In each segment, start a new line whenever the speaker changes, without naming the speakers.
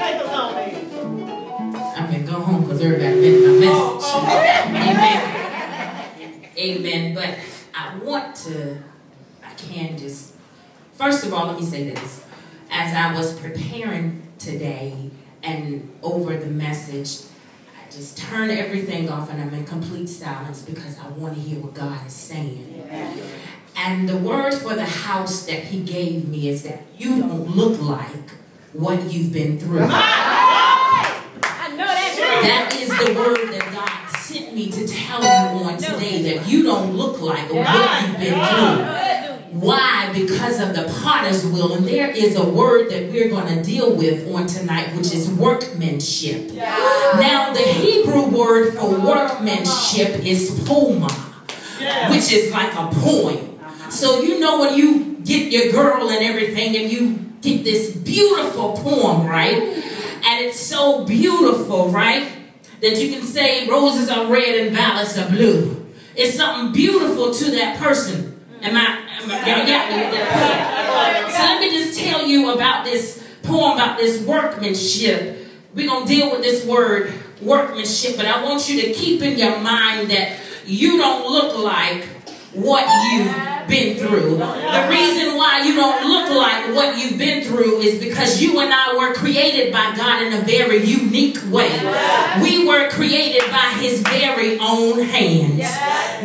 Take us on, man.
I'm going to go home because everybody missed my message. Amen. Amen. But I want to, first of all, let me say this. As I was preparing today and over the message, I just turn everything off and I'm in complete silence because I want to hear what God is saying. And the word for the house that he gave me is that you don't look like what you've been through. That is the word that God sent me to tell you on today, that you don't look like what you've been through. Why? Because of the potter's wheel. And there is a word that we're going to deal with on tonight, which is workmanship. Now, the Hebrew word for workmanship is Poole, which is like a poem. So you know when you get your girl and everything and you get this beautiful poem, right? And it's so beautiful, right? That you can say roses are red and violets are blue. It's something beautiful to that person. Y'all got me with that poem. So let me just tell you about this poem, about this workmanship. We're going to deal with this word workmanship, but I want you to keep in your mind that you don't look like what you've been through. The reason why you don't look like what you've been through is because you and I were created by God in a very unique way. We were created by his very own hands.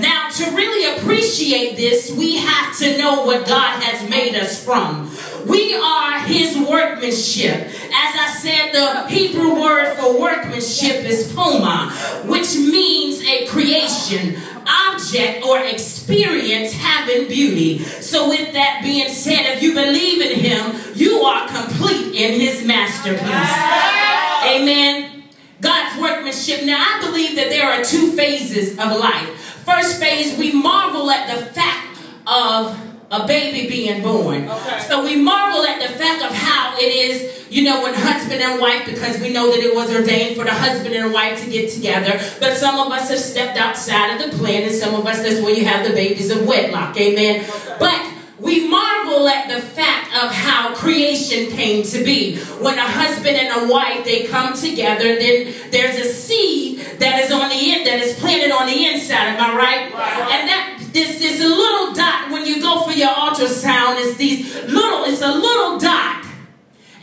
Now, to really appreciate this, we have to know what God has made us from. We are his workmanship. As I said, the Hebrew word for workmanship is poma, which means a creation, object, or experience having beauty. So with that being said, if you believe in him, you are complete in his masterpiece. Amen. God's workmanship. Now, I believe that there are two phases of life. First phase, we marvel at the fact of a baby being born. So we marvel at the fact of how it is, you know, when husband and wife, because we know that it was ordained for the husband and wife to get together. But some of us have stepped outside of the plan, and some of us, that's when you have the babies of wedlock. Amen. But we marvel at the fact of how creation came to be. When a husband and a wife, they come together, then there's a seed that is on the end, that is planted on the inside. Am I right? And that this little dot, when you go for your ultrasound, it's a little dot.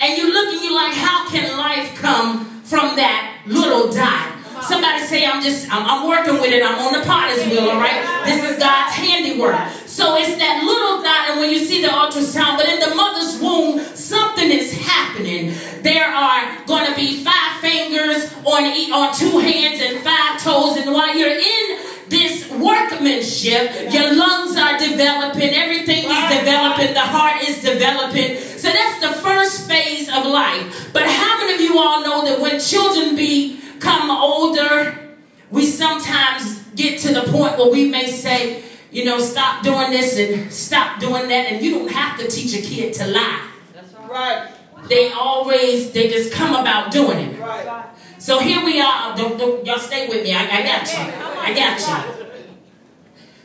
And you look and you're like, how can life come from that little dot? Somebody say, I'm working with it. I'm on the potter's wheel, all right? This is God's handiwork. So it's that little dot, and when you see the ultrasound, but in the mother's womb, something is happening. There are going to be 5 fingers on 2 hands and 5 toes, and while you're in this workmanship, your lungs are developing, everything is developing, the heart is developing. So that's the first phase of life. But how many of you all know that when children become older, we sometimes get to the point where we may say, you know, stop doing this and stop doing that, and you don't have to teach a kid to lie.
That's right.
They just come about doing it. Right. So here we are. Y'all stay with me. I got you. I got you.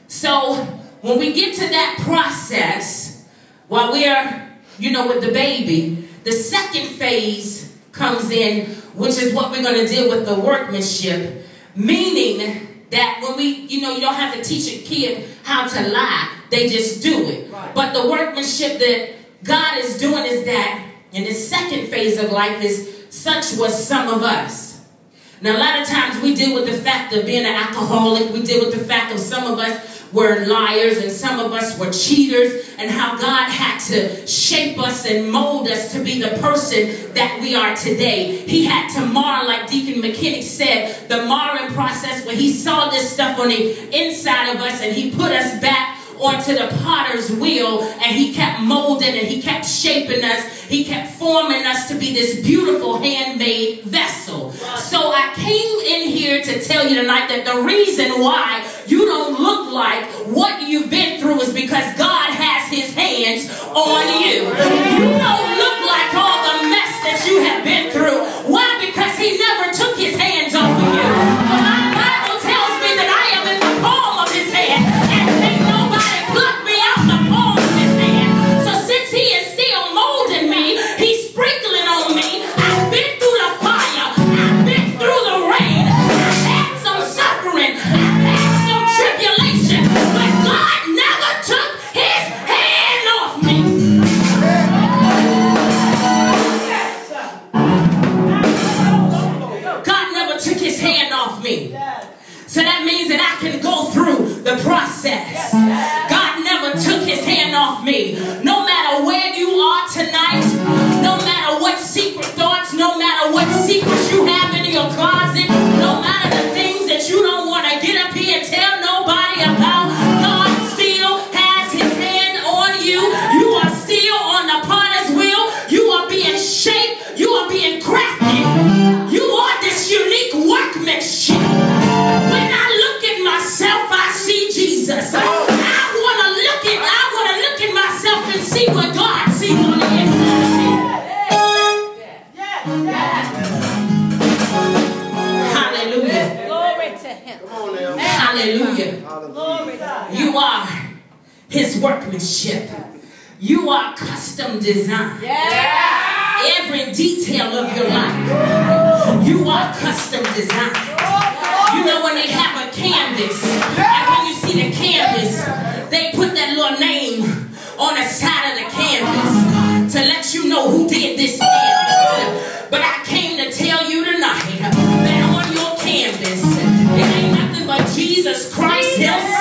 So when we get to that process, while we're, you know, with the baby, the second phase comes in, which is what we're going to deal with, the workmanship, meaning that when you don't have to teach a kid how to lie, they just do it. Right. But the workmanship that God is doing is that in the second phase of life is such was some of us. Now, a lot of times we deal with the fact of being an alcoholic. We deal with the fact of some of us were liars and some of us were cheaters, and how God had to shape us and mold us to be the person that we are today. He had to mar, like Deacon McKinney said, the marring process, where he saw this stuff on the inside of us and he put us back onto the potter's wheel, and he kept molding and he kept shaping us. He kept forming us to be this beautiful handmade vessel. So I came in here to tell you tonight that the reason why you don't look like what you've been through is because God has his hands on you. You don't look like all the mess that you have been through. Why? Because he never took his hands off of you. My Bible tells me that I am in the palm of his hand, and ain't nobody plucked me out the palm of his hand. So since he is still molding me, he's sprinkling on me. I've been through means that I can go through the process. God never took his hand off me. No matter where you are tonight, no matter what secret thoughts, no matter what secrets you have in your closet, no matter the things that you don't want to get up here and tell nobody about, God still has his hand on you. You are still on the potter's wheel. You are being shaped. You are being crafted. You are this unique workmanship. When I look at myself, I see Jesus. I want to look at myself and see what God sees on the inside of me. Hallelujah.
Glory to him.
Hallelujah. You are his workmanship. You are custom design. Every detail of your life. You are custom design. You know when they have a canvas, and when you see the canvas, they put that little name on the side of the canvas to let you know who did this canvas. But I came to tell you tonight that on your canvas, it ain't nothing but Jesus Christ himself.